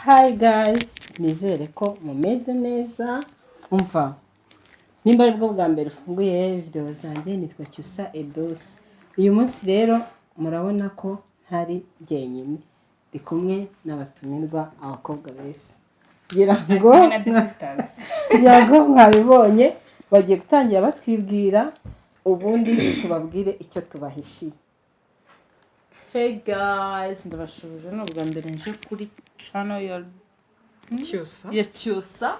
Hi guys, nizere ko mumeze neza. Umva, nimba ari bwo bwa mbere ufunguye video zanjye, nitwa Cyusa Edos. Uyu munsi rero murabona ko ntari jyenyine, ndi kumwe n'abatumirwa abakobwa beza. Ngira ngo yago mwabibonye bagiye gutangira batwibwira, ubundi tubabwire icyo tubahishiye. Hey guys, ndabashuje no bwa mbere nje kuri channel ya Cyusa.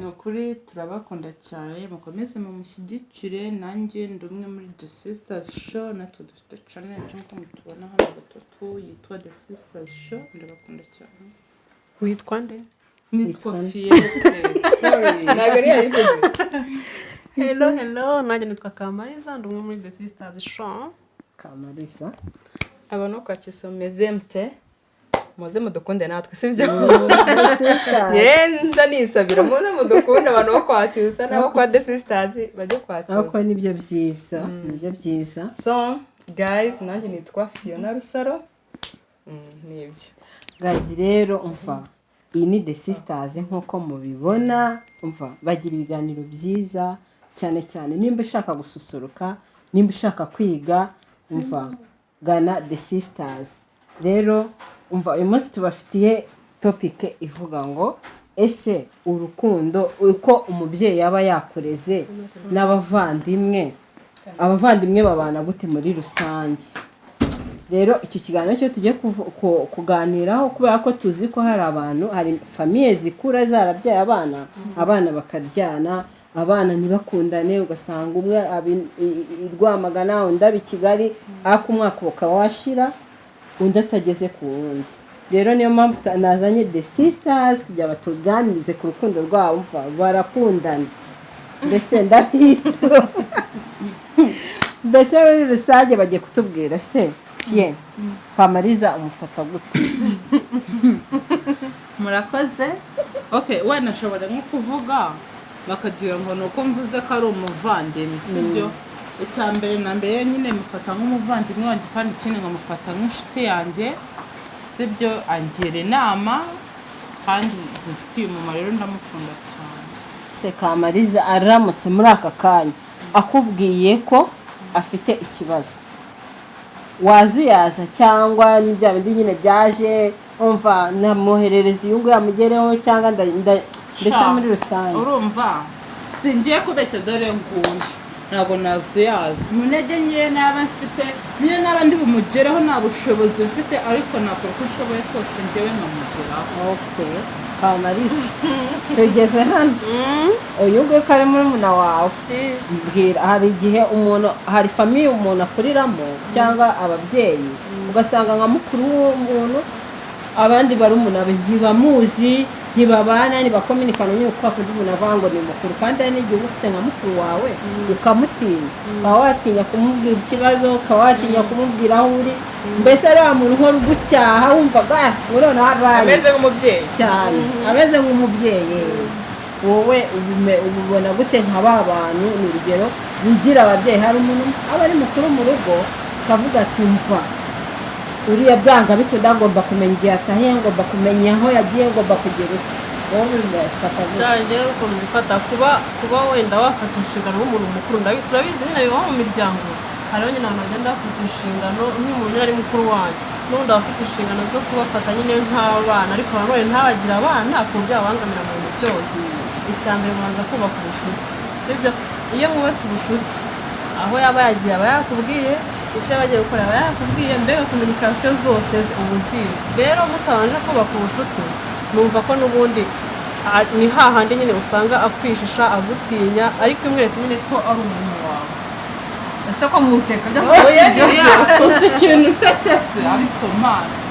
Ni ukuri turabakunda cyane, mukomeze mumushyigikire. Nanjye ndi umwe muri The Sisters Show, natwe dufite channel nk'uko mutubona hano batatu yitwa The Sisters Show. Ndabakunda cyane. Witwa nde? Nitwa Fiete. Sorry. Nagari yayivuze. Hello, nanjye nitwa Kamariza, ndi umwe muri The Sisters Show. Kamariza. Abantu kwa Cyusa mezemte. Muze mudukunde natwe sivyo? Yenda nisabira muna mudukunde abantu bo kwa Cyusa nabo kwa The Sisters bajye kwa Cyusa. Ako nibyo byiza, nibyo byiza. So guys, nanjye nitwa Fiona Rusaro. Nibyo. Guys rero umva, iyi ni The Sisters nkuko mubibona, umva bagira ibiganiro byiza cyane cyane. Nimba ushaka gususuruka, nimba ushaka kwiga, umva gana The Sisters. Rero umva uyu munsi tubafitiye topic ivuga ngo ese urukundo uko umubyeyi yaba yakoreze n'abavandimwe babana gute muri rusange. Rero iki kiganiro cyo tujye kuganiraho kubera ko tuzi ko hari famille zikura zarabyaye abana bakaryana, abana ntibakundane, ugasanga umwe irwamagana undi abi Kigali, ako umwaka ukaba washira undi atageze ku wundi. Rero niyo mpamvu nazanye The Sisters kugira batuganirize ku rukundo rwabo, barakundana mbese ndahito. Mbese muri rusange bagiye kutubwira se Fien Kamariza umufata gute? Murakoze. Okay, wena nashobora nko kuvuga bakagira ngo nuko mvuze ko ari umuvandimwe sibyo. Icyambere na mbere nyine mufata nk'umuvandimwe wanjye, kandi ikindi nkamufata nk'inshuti yanjye sibyo. Angira inama kandi zifitiye umumaro, rero ndamukunda cyane. Se Kamariza aramutse muri aka kanya akubwiye ko afite ikibazo, wazuyaza cyangwa n'ibya bindi nyine byaje umva namuherereza iyungu yamugereho cyangwa mbese muri rusange? Urumva singiye kubeshya, dore ngunda ntabwo nazuyaza. Munege ngiye naba mfite niyo naba ndi bumugereho nta bushobozi mfite, ariko nakora uko nshoboye kose njyewe nkamugeraho. Okay Kamariza, tugeze hano uyu nguyu ko ari murumuna wawe. Mbwira, hari igihe hari famille umuntu akuriramo cyangwa ababyeyi, ugasanga nka mukuru w'umuntu abandi barumuna ntibamuzi, ntibabana, ntibakominikana nyine uko akunda umuntu avuga ngo ni mukuru, kandi hari n'igihe uba ufite nka mukuru wawe ukamutinya, ukaba watinya kumubwira ikibazo, ukaba watinya kumubwira aho uri, mbese ari wa muntu uhora ugucyaha wumvaga urabona habaye Ameze nk'umubyeyi cyane, ameze nk'umubyeyi. Wowe ubibona gute nka ba bantu? Ni urugero bigira ababyeyi, hari umuntu aba ari mukuru mu rugo akavuga ati mva uriya byanga bikunda, ngomba kumenya igihe atahiye, ngomba kumenya aho yagiye, ngomba kugera uti. Wowe bifata gute? cyane uko mbifata, kuba wenda wafata inshingano nk'umuntu mukuru. Turabizi nyine bibaho mu miryango, hariho nyine abantu bagenda bafata inshingano nk'umuntu ari mukuru wanyu, n'undi abafite inshingano zo kubafata nyine nk'abana, ariko nanone ntabagire abana ku buryo babangamira mu bintu byose. Icyambere mubanza kubaka ubucuti. Iyo mwubatse ubucuti, aho yaba yagiye aba yakubwiye, icyo bagiye gukora aba yakubwiye, mbega komunikasiyo zose uba uzizi. Rero mutabanje kubaka ubucuti, numva ko n'ubundi ni hahandi nyine usanga akwishisha, agutinya, ariko umweretse nyine ko ari umuntu wawe. Ese ko museka uzi ikintu usetse se, ariko mana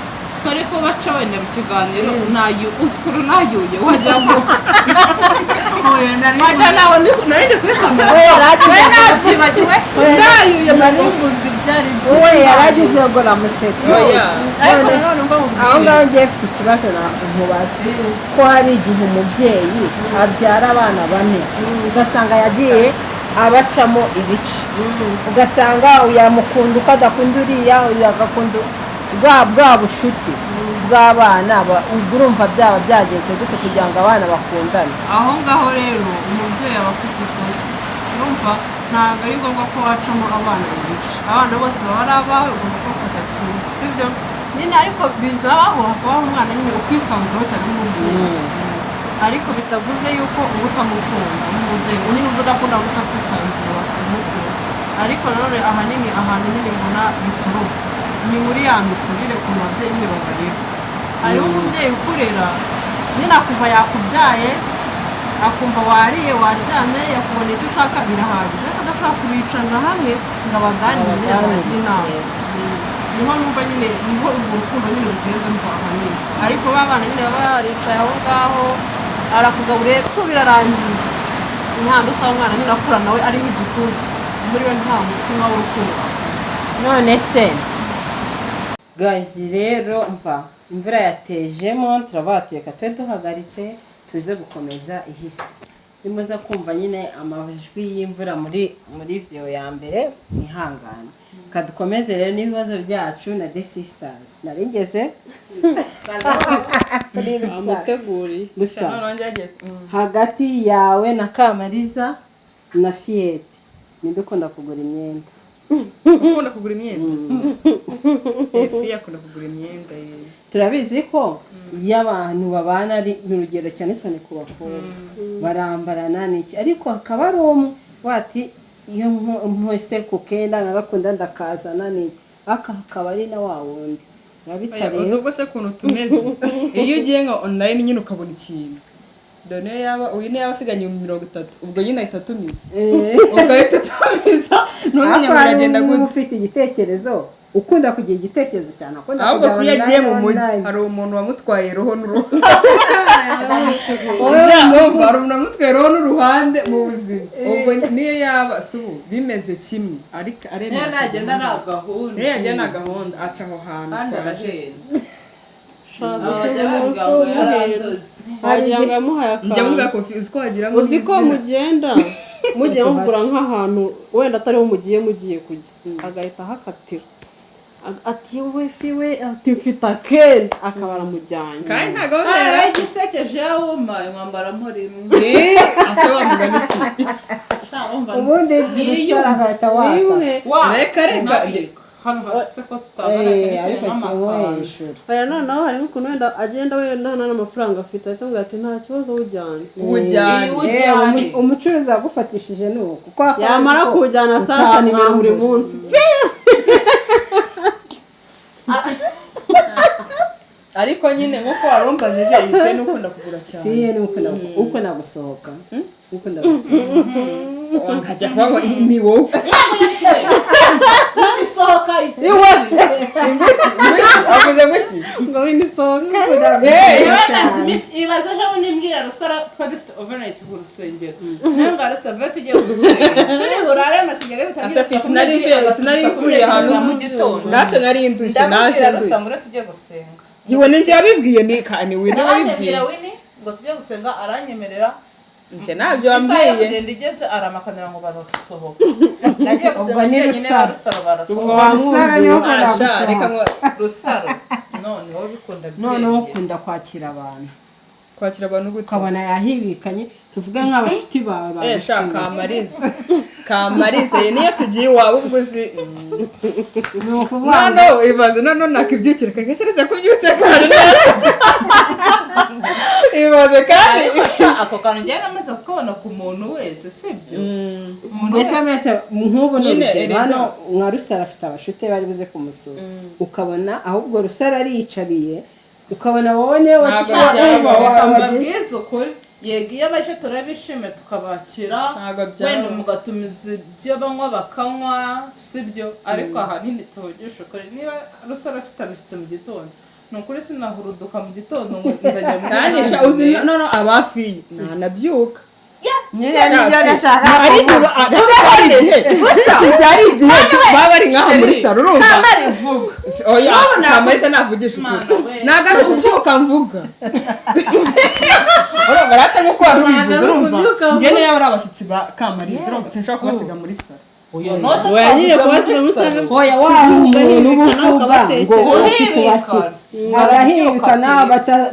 sore ko baca wenda mu kiganiro uskuru nayuye wajya ngo wajya nawe nari kuri kamera nabyibagiwe nayuye marimbuzi byari wowe yaragize ngo namusetse. Aho ngaho ngiye mfite ikibazo nkubaze ko hari igihe umubyeyi abyara abana bane, ugasanga yagiye abacamo ibice, ugasanga uyamukunda uko adakunda uriya, uyu agakunda bwa bushuti bw'abana ubwo urumva byaba byagenze gute kugira ngo abana bakundane? aho ngaho rero umubyeyi aba afite ikosa, urumva ntabwo ari ngombwa ko wacamo abana benshi, abana bose baba ari abawe, ugomba kubafata kimwe, sibyo nyine. ariko bibaho hakabaho umwana nyine ukwisanzuraho cyane nk'umubyeyi, ariko bitavuze yuko uba utamukunda nk'umubyeyi, nyine uba udakunda uba utakwisanzura kumukunda. ariko nanone ahanini ahantu nyine mbona bituruka ni muri ya mikurire ku babyeyi nyine babarera. hariho umubyeyi ukurera nyine akumva yakubyaye, akumva wariye waryamye, yakubona icyo ushaka birahagije, ariko adashobora kubicaza hamwe ngo abaganire abagire inama. niho numva nyine niho urwo rukundo nyine rugenda mva ahanini. ariko ba bana nyine baba baricaye aho ngaho arakugaburiye ko birarangiye, umwana usaba umwana nyine akura nawe ari nk'igikuki, muri we nta mutima w'urukundo. none se guys, rero imvura yatejemo, turabateka twe duhagaritse tuze gukomeza ihise. nimuza kumva nyine amajwi y'imvura muri video ya mbere, mwihangane. Kadukomeze rero n'ibibazo byacu na The Sisters. Narigeze amuteguri gusa hagati yawe na Kamariza na Fiete nidukunda kugura imyenda. ukunda kugura imyenda? Fiya akunda kugura imyenda. Turabizi ko iyo abantu babana ari mu rugero cyane cyane ku bakobwa barambarana n'iki, ariko hakaba ari umwe wati iyo mpose ku kenda ngakunda ndakazana n'iki, akaba ari na wa wundi uzi ubwo se kuntu tumeze. iyo ugiye nka online nyine ukabona ikintu done yaba uyu yaba asiganye 30, ubwo nyine ahita atumiza, ugahita utumiza none nyamara agenda gute. ufite igitekerezo, ukunda kugira igitekerezo cyane, akunda ahubwo Fiya agiye mu mujyi hari umuntu wamutwaye roho n'uruhande. hari umuntu wamutwaye roho n'uruhande mu buzima, ubwo niyo yaba subu bimeze kimwe, ariko aremera niyo nagenda nta gahunda, niyo yagenda nta gahunda aca aho hantu kandi arahenda. bajya bavuga ngo yarandoze, wagira ngo yamuhaye njya muga akantu. kofi uziko wagira ngo uzi ko mugenda mugiye mugura nk'ahantu wenda atariho mugiye kujya, agahita ahakatira ati we fiwe ati mfite akenda, akaba aramujyanye kandi nta gahunda yari igisekeje wuma mwambara mpori asaba mugana ifi. ubundi gusara agahita waka reka hano hasi ko tutabona ariko cyane aya noneho hari nk'ukuntu wenda agenda wenda nta n'amafaranga afite, ahita avuga ati nta kibazo ujyane. umucuruzi agufatishije nuko kuko yamara kujyana sasa nimero buri munsi. ariko nyine nkuko warumbajije ife n'ukunda kugura cyane. Fiye uko nagusohoka uko ndagusohoka nkajya kubaho ni wowe nisohoka iwe avuze nguki ngo winisohoka ibaze ejo bundi mbwira Rusara twari dufite overnight ku rusengero, ntabwo Rusara tugiye gusenga turi burare amasigara bitangira sinari mvuye ahantu mu gitondo, natwe nari indushye naje Rusara ngo tugiye gusenga, yiwe ninjye yabibwiye ni kani we nabibwiye ngo tujye gusenga aranyemerera nje nabyo wambwiye ngende igeze aramakanira ngo barasohoka. nagiye gusenga nyine Rusara reka ngo Rusara none wowe bikunda noneho ukunda kwakira abantu gute ukabona yahibikanye, tuvuge nk'abashuti bawe Kamariza ye niyo tugiye iwawe ubwo uzi ni ukuvuga ibaze none nakibyukira kagesereza kubyutse kandi ibaze kandi ako kantu njye namaze kukabona ku muntu wese, sibyo mbese nk'ubu n'urugero hano nka Rusara afite abashuti bari buze kumusura, ukabona ahubwo Rusara ariyicariye, ukabona wowe niwe wababwiza ukuri yego iyo abaje turabishimira tukabakira, wenda mugatumiza ibyo banywa bakanywa, sibyo ariko ahanini tuvugisha ukuri niba Rusara afite abashyitsi mu gitondo ni ukuri sinahuruduka mu gitondo ngo ndajya mu kandi uzi none abafiye ntanabyuka hari igihe baba bari nk'aho muri saro urumva Kamariza navugisha ukuri ntabwo ari ukubyuka mvuga urumva rata nk'uko wari ubivuze urumva njye niyo yaba ari abashyitsi ba Kamariza urumva sinshobora kubasiga muri saro uyo noza Oya nyine twavuze muri kubasiga salo. oya wa umuntu uba uvuga ngo ufite abashyitsi agahibika nawe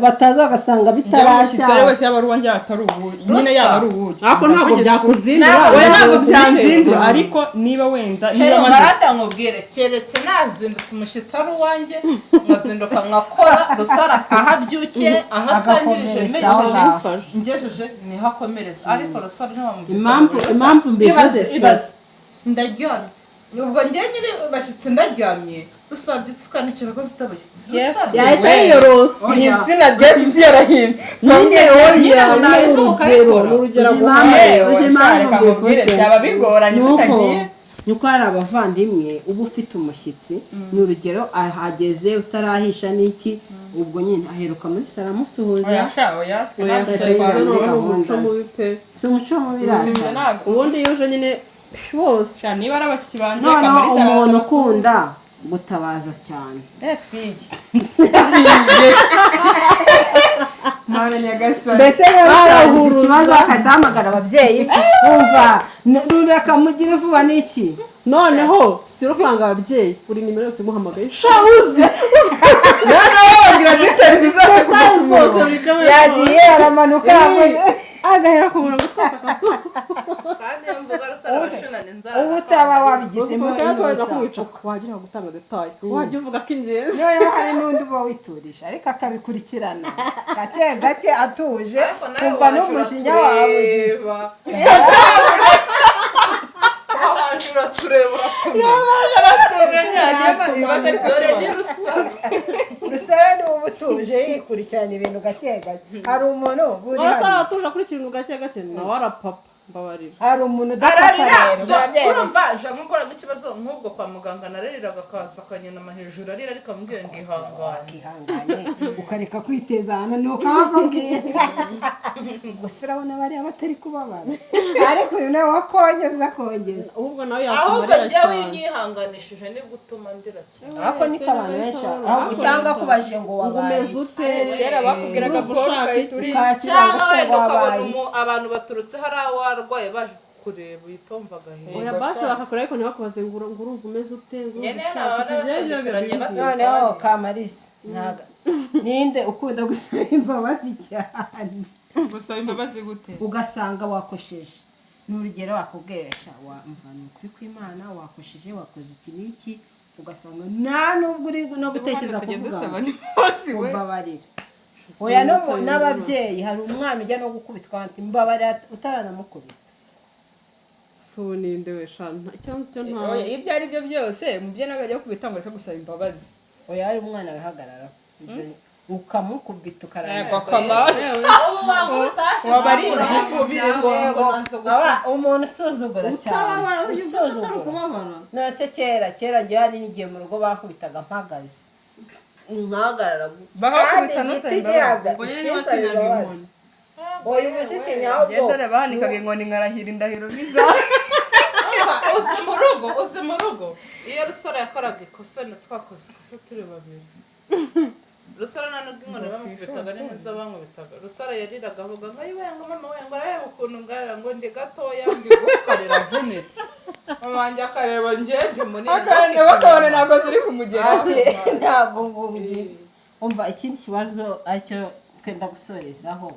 bataza bagasanga bitarashya ari wese yaba ari uwanjye atari ubu nyine yaba ari ubu ariko ntabwo byakuzindura oya ntabwo byanzindura ariko niba wenda Shero barata nkubwire keretse nazindutse umushyitsi ari uwanjye nkazinduka nkakora rusara ahabyukiye ahasangirije mejeje ngejeje niho akomereza ariko rusara impamvu mbivuze ndaryamye ubwo njye nyiri bashyitsi ndaryamye rusabye tukanikira ko mfite abashyitsi yahita yiyorosa ni izina rya Sifiyara hino nyine nyine urugero reka mubwire byaba bigoranye tutagiye nuko hari abavandimwe uba ufite umushyitsi ni urugero ahageze utarahisha n'iki ubwo nyine aheruka muri salo amusuhuza si umuco mubi ubundi yuje nyine bose niba ari abashyitsi banjye noneho umuntu ukunda gutabaza cyane mbese bagize ikibazo akahita ahamagara ababyeyi wumva rekamugira vuba n'iki noneho si urukanga ababyeyi buri nimero yose imuhamagaye shabuze noneho bababwira details zose yagiye aramanuka agahera ku murongo twose ubu utaba wabigizemo wagira ngo gutanga detail wajya uvuga ko ingenzi noneho hari n'undi uba witurisha ariko akabikurikirana gake gake atuje kumva n'umujinya wawe rusara ni uba utuje yikurikirana ibintu gake gake hari umuntu buri hano atuje akurikirana gake gake nawe arapapa mbabarira hari umuntu udapfa urumva aje nk'ukora nk'ikibazo nk'ubwo kwa muganga narariraga akaza akanyunama hejuru arira ariko ambwiye ngo ihangane ukareka kwiteza ahantu ni ukababwira gusa urabona bariya batari kubabara ariko uyu nawe wakongeza ahubwo nawe ahubwo njyewe unyihanganishije nibwo utuma ndira cyane ariko niko abantu benshi ahubwo cyangwa kubajije ngo wabaye kera bakubwiraga Paul Kayituri cyangwa wenda ukabona abantu baturutse hariya warwaye baje kureba uyitomva agahinda oya basi bakakora ariko ntibakubaze ngo urumva umeze ute noneho Kamarisi ninde ukunda gusaba imbabazi cyane gusaba imbabazi gute ugasanga wakosheje n'urugero wakubwiresha wamva ni ukuri kw'Imana wakosheje wakoze iki n'iki ugasanga nta nubwo uri no gutekereza kuvuga umbabarira oya n'ababyeyi hari umwana ujya no gukubitwa mbabarira utaranamukubita ninde we shana cyangwa cyo nta oya ibyo ari byo byose umubyeyi naga ajya kubita ngo gusaba imbabazi oya hari umwana wihagarara ukamukubita ukaranga wabarije umuntu usuzugura cyane usuzugura nose kera njye hari n'igihe mu rugo bakubitaga mpagaze nkahagarara bakubita nose imbabazi oya ubusite nyabwo dore bahanikaga inkoni nkarahira indahiro nk'iza uzi mu rugo iyo rusara yakoraga ikosa na twakoze ikosa turi babiri rusara nta nubwo inkoni bamukubitaga ni nk'izo bamubitaga rusara yariraga avuga ngo ayiwenga mama wenga arareba ukuntu ngarira ngo ndi gatoya ndi gufwa riravunitse mama wanjye akareba njye munini akandi bakabona ntabwo ziri kumugeraho ntabwo ngubwi umva ikindi kibazo aricyo twenda gusorezaho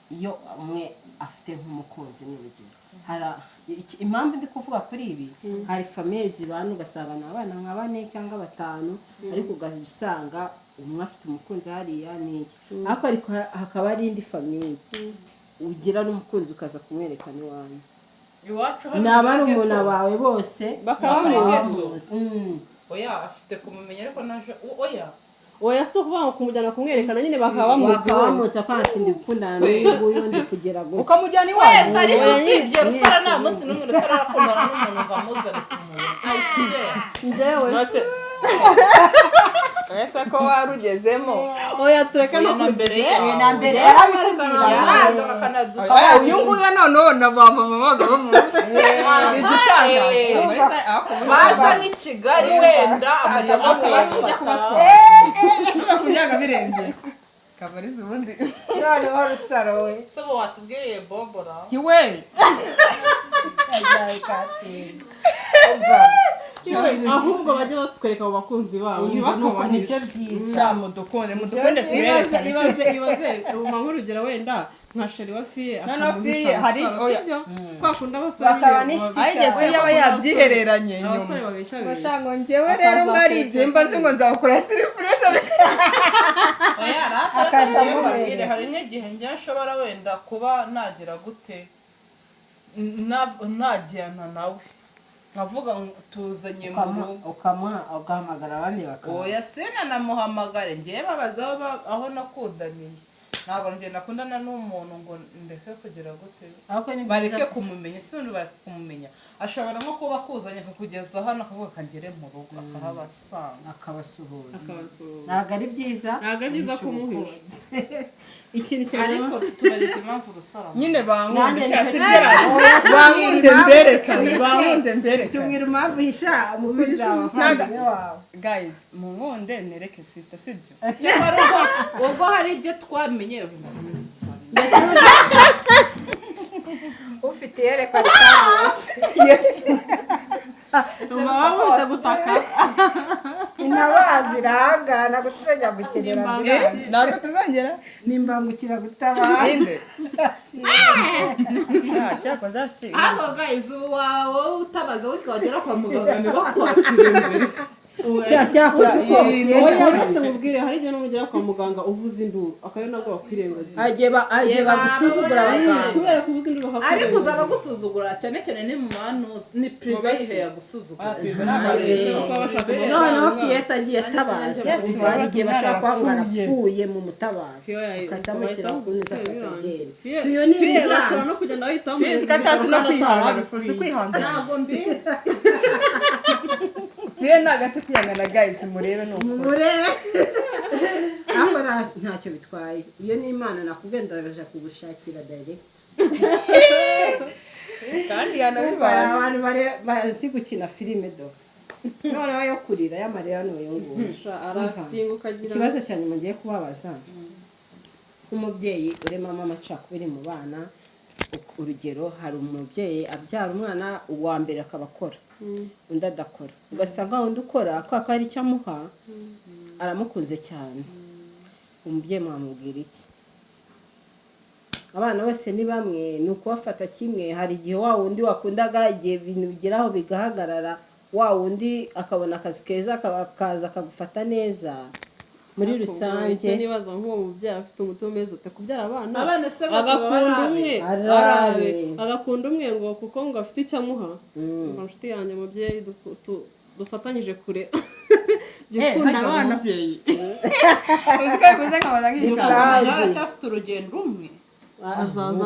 iyo umwe afite nk'umukunzi n'urugero impamvu ndi kuvuga kuri ibi hari famiye zibana ugasanga ni abana nka 4 cyangwa 5 ariko ugasanga umwe afite umukunzi hariya n'iki ariko hakaba ari indi famiye ugira n'umukunzi ukaza kumwerekana iwanyu ni abarumuna bawe bose bakaba oya afite kumumenya ariko naje oya so kuvuga ngo kumujyana kumwerekana nyine bakaba bamuzi kandi ndi gukundana n'uyu ndi kugera go ukamujyana iwawe wese ariko sibyo rusara nta munsi n'umwe rusara arakundana n'umuntu ngo amuzane kumubona njyewe nose ese ko warugezemo oya tureka no na mbere yaraza bakanadusa uyu nguyu noneho na ba mama bagabo mu igitangaje baza nk'ikigali wenda akabafata kujaga birenze kabariza ubundi noneho rusara we sobo watubwiriye bobora hiwe ahubwo bajya batwereka mu bakunzi babo nuko nibyo byiza mudukunde tuberekane ibaze uba nk'urugero wenda nka sheri wa fiye hari kwakunda abasore bakaba n'inshuti aho yaba yabyihereranye abasore babeshya ngo njyewe rero ngari igihe mbaze ngo nzakora siripurize hari n'igihe njye nshobora wenda kuba nagira gute najyana nawe nkavuga tuzanye mu rugo ugahamagara abandi bakaza oya sena namuhamagare ngiye babaza aho nakundaniye ntabwo njye nakundana n'umuntu ngo ndeke kugira gute bareke kumumenya sinundi bareke kumumenya ashobora nko kuba akuzanye akakugeza hano akavuga kangere mu rugo akahabasanga akabasuhuza ntabwo ari byiza kumuhisha ikintu cyane ariko tubariza impamvu rusara nyine bankunde mberekane tubwira impamvu hisha umukunzi wawe afande wawe guys munkunde nereke sister sibyo ubwo hari ibyo twamenye ufite yerekana kandi baba bose gutaka intabazi iranga ntabwo tuzajya gukenera ntabwo tuzongera nimbangukira gutabara cyakoze afi ariko guys wawe utabaza wagera kwa muganga ntibakwakire mbere uretse mubwire hari igihe n'umugera kwa muganga uvuza induru akaba ari nabwo bakwirengagiza agiye bagusuzugura abaganga kubera ko uvuza induru bakwirengagiza ariko uzaba gusuzugura cyane cyane ni mu manuzi ni prive ihe yagusuzugura noneho fiyeta agiye atabaza hari igihe bashaka kwangana apfuye mu mutabazi ukahita amushyira ku neza akatagenda tuyo ni bashobora no kugenda bahitamo katazi no kwihangana uzi kwihangana ntabwo mbizi fiye nagase kwihangana guys murebe aho ntacyo bitwaye iyo ni imana nakubwiye ndaje kugushakira direct kandi yanabibaye abantu bazi gukina filime do noneho yo kurira y'amarira n'uyu nguyu ikibazo cya nyuma ngiye kubabaza nk'umubyeyi uremamo amacakubiri mu bana urugero hari umubyeyi abyara umwana uwa mbere akaba akora undi adakora ugasanga undi ukora kubera ko hari icyo amuha aramukunze cyane umubyeyi mwamubwira iki abana bose ni bamwe ni ukubafata kimwe hari igihe wa wundi wakundaga igihe ibintu bigeraho bigahagarara wa wundi akabona akazi keza akaza akagufata neza muri rusange nibaza nk'uwo mubyeyi afite umutima umeze ute kubyara abana agakunda umwe ngo kuko ngo afite icyo amuha ngo nshuti yanjye mubyeyi dufatanyije kure gikunda abana mubyeyi uzikabivuze nkabaza nk'igikanda cyafite urugendo rumwe azaza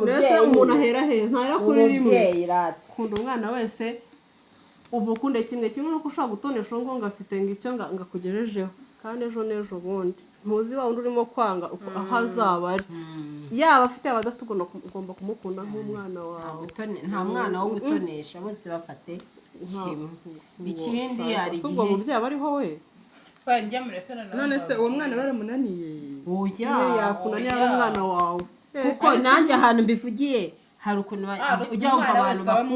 mbese umuntu ahera heza ntahera kuri rimwe kunda umwana wese ubukunde kimwe nuko ushobora gutonesha ngo ngafite ngo icyo ngakugejejeho kandi ejo n'ejo bundi ntuzi wa wundi urimo kwanga aho azaba ari yaba afite abadafite ugomba kumukunda nk'umwana wawe nta mwana wo gutonesha bose bafate kimwe ikindi hari igihe ubwo mubyeyi aba ariho we none se uwo mwana baramunaniye yakunaniye ari umwana wawe kuko nanjye ahantu mbivugiye hari ukuntu ujya wumva abantu bakuru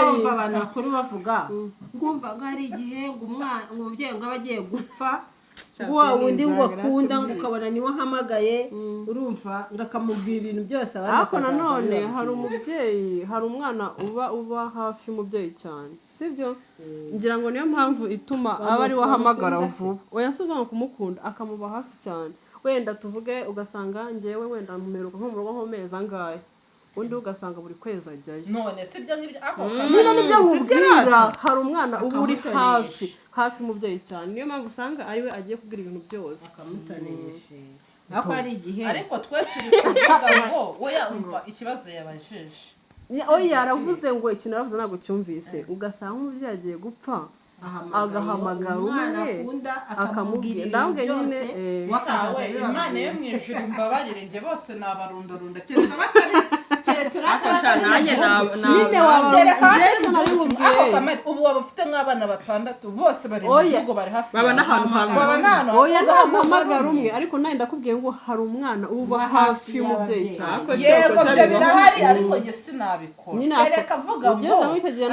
wumva abantu bakuru bavuga ngumva ngo hari igihe ngo umubyeyi ngo aba agiye gupfa ngo wa wundi ngo akunda ngo ukabona niwe ahamagaye urumva ngo akamubwira ibintu byose ariko nanone hari umubyeyi hari umwana uba hafi y'umubyeyi cyane sibyo ngira ngo niyo mpamvu ituma aba ari we ahamagara vuba oya si uvuga ngo kumukunda akamuba hafi cyane wenda tuvuge ugasanga ngewe wenda mumeruka nko mu rugo nk'amezi angahe undi ugasanga buri kwezi ajyayo none sibyo nk'ibyo nyine nibyo nkubwira hari umwana uba uri hafi y'umubyeyi cyane niyo mpamvu usanga ari we agiye kubwira ibintu byose akamutanisha ariko hari igihe ariko twe turi kuvuga ngo we yumva ikibazo yabajije oya yaravuze ngo ikintu aravuze ntabwo cyumvise ugasanga umubyeyi agiye gupfa agahamagara umwe akamubwira ndabwe nyine Imana yo mu ijuru imbabarire njye bose nabarundorunda kereka batari nyine ubu waba ufite nk'abana batandatu bose bari mu gihugu bari hafi baba n'ahantu hamwe oya ntamuhamagara umwe ariko nawe ndakubwiye ngo hari umwana uba hafi y'umubyeyi cyane yego byo birahari ariko njye sinabikora kereka avuga ngo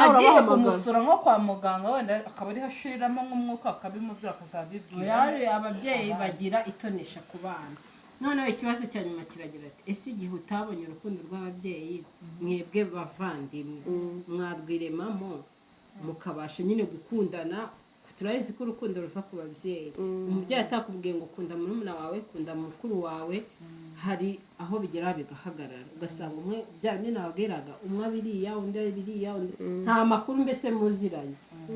agiye kumusura nko kwa muganga wenda akaba ari hashiriramo nk'umwuka akabimubwira akazabibwira ababyeyi bagira itonesha ku bana noneho ikibazo cya nyuma kiragira ati ese igihe utabonye urukundo rw'ababyeyi mwebwe bavandimwe mwarwiremamo mukabasha nyine gukundana turazi ko urukundo ruva ku babyeyi umubyeyi atakubwiye ngo kunda murumuna wawe kunda mukuru wawe hari aho bigera bigahagarara ugasanga umwe bya nyine nababwiraga umwe biriya undi biriya nta makuru mbese muziranye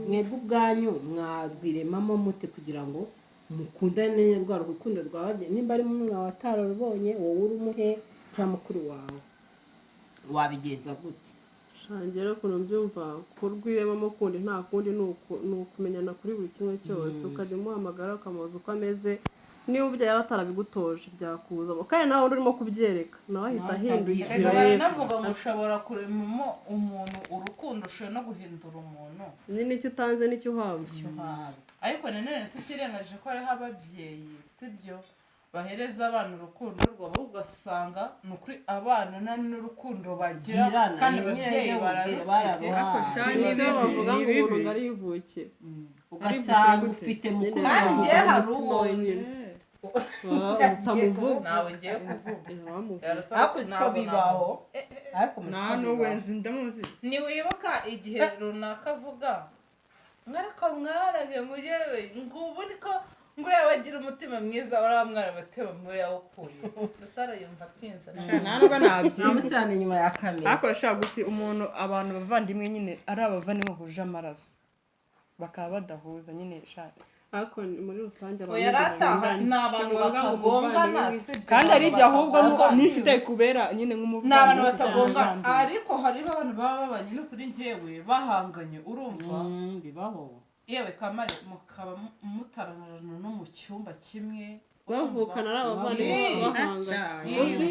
mwebwe ubwanyu mwarwiremamo mute kugira ngo mukundane rwa rukundo rwawe nimba ari murumuna wawe atararubonye wowe uri umuhe cyangwa mukuru wawe wabigenza gute shangera ukuntu mbyumva kurwiremamo kundi nta kundi ni ukumenyana kuri buri kimwe cyose ukajya umuhamagara ukamubaza uko ameze niba umubyeyi aba atarabigutoje byakuza kandi nawe urimo kubyereka nawe ahita ahindukira navuga ngo ushobora kuremamo umuntu urukundo ushobora no guhindura umuntu ni n'icyo utanze n'icyo uhabwa ariko nanone tutirengagije ko hariho ababyeyi sibyo bahereza abana urukundo rwabo ugasanga ni ukuri abana nta n'urukundo bagira kandi ababyeyi bararufite niyo bavuga ngo umuntu ngo arivuke ugasanga ufite mukuru wawe kandi ngewe hari uwonye utamuvuga nawe ngiye kuvuga ariko siko bibaho ariko nta n'uwenzi ndamuzi ntiwibuka igihe runaka avuga mwariko mwarage mugewe ngo ubu niko nguriya wagira umutima mwiza uriya mwana batewe muri yawukuye rusara yumva atinze ntabwo nabyo namusana inyuma ya kamera ariko bashaka gusi umuntu abantu bavandimwe nyine ari abavandimwe bahuje amaraso bakaba badahuza nyine shaka ariko muri rusange abantu batagongana kandi ari igihe ahubwo nifite kubera nyine nk'umuvandimwe n'abantu batagongana ariko hariho abantu baba babanye no kuri njyewe bahanganye urumva bibaho yewe kamari mukaba mutaranarana no mu cyumba kimwe bavukana ari abavandimwe bahanganye uzi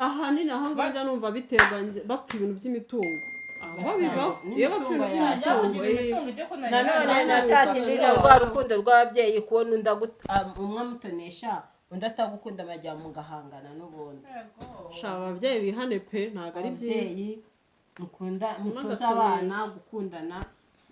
ahanini aho ngaho numva biterwa bapfa ibintu by'imitungo aho bibaho iyo bapfa ibintu by'imitungo nanone nacyakindi rwa rukundo rw'ababyeyi kubona umwe amutonesha undi atagukunda bajya mu gahangana n'ubundi shaba ababyeyi bihane pe ntabwo ari byiza mutoza abana gukundana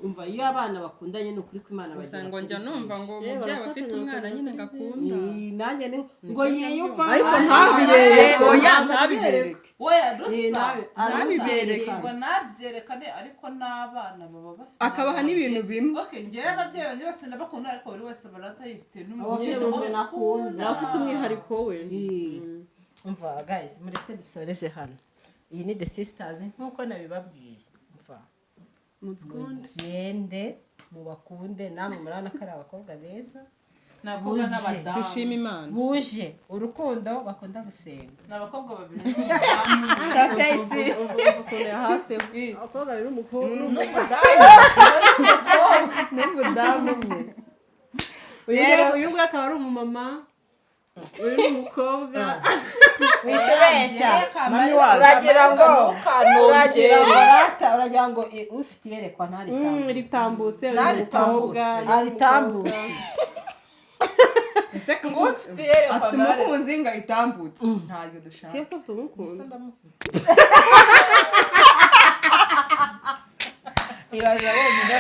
umva iyo abana bakundanye no kuri kwimana bagira ngo njya numva ngo umubyeyi afite umwana nyine ngakunda nanjye ngo yeyumva ariko ntabireke oya ntabireke oya rusa ntabireke ngo nabyerekane ariko n'abana baba bafite akabaha n'ibintu bimwe okay ngiye ababyeyi banjye bose ndabakunda ariko buri wese baratayifite n'umubyeyi nakunda afite umwihariko we umva guys mureke dusoreze hano iyi ni the sisters nkuko nabibabwiye mugende mubakunde namwe murabona ko ari abakobwa beza n'abakobwa n'abadamu dushima imana buje urukundo bakunda gusenga n'abakobwa babiri ukuntu hasi abakobwa babiri n'umukobwa n'umudamu umwe uyu nguyu akaba ari umumama uyu ni umukobwa witubeshya uragira ngo ufite iyerekwa ritambutse aritambutse afite umukunzi ngo ayitambutse ntabwo dushaka ese afite umukunzi ibaza wenyine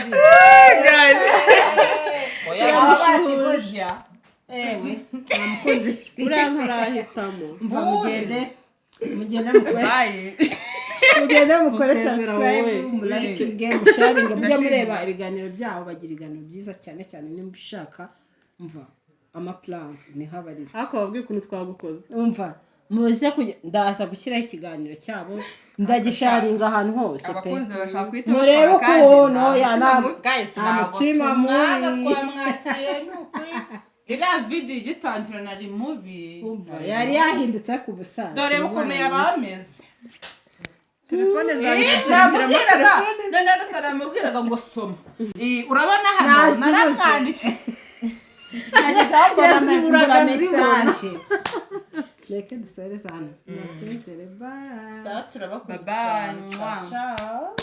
ewe namukunzi uriya ntarahitamo mva mugende mukore subscribe mulayikinge musharinge mujye mureba ibiganiro byabo bagira ibiganiro byiza cyane cyane nimba ushaka mva amaplan niho abariza ariko babwiye ukuntu twagukoze umva muze ndaza gushyiraho ikiganiro cyabo ndagisharinga ahantu hose pe abakunzi bashaka kwita murebe ukuntu guys umutima mubi iriya video igitangira nari mubi yari yahindutse ku busaza dore ukuntu yari ameze telefone zanjye namubwiraga ngo soma urabona hano naramwandikiye nageze aho mbona message reka dusoreze hano. Mwasezere, bye. Saa turabakunda Bye bye. cyane. Ciao.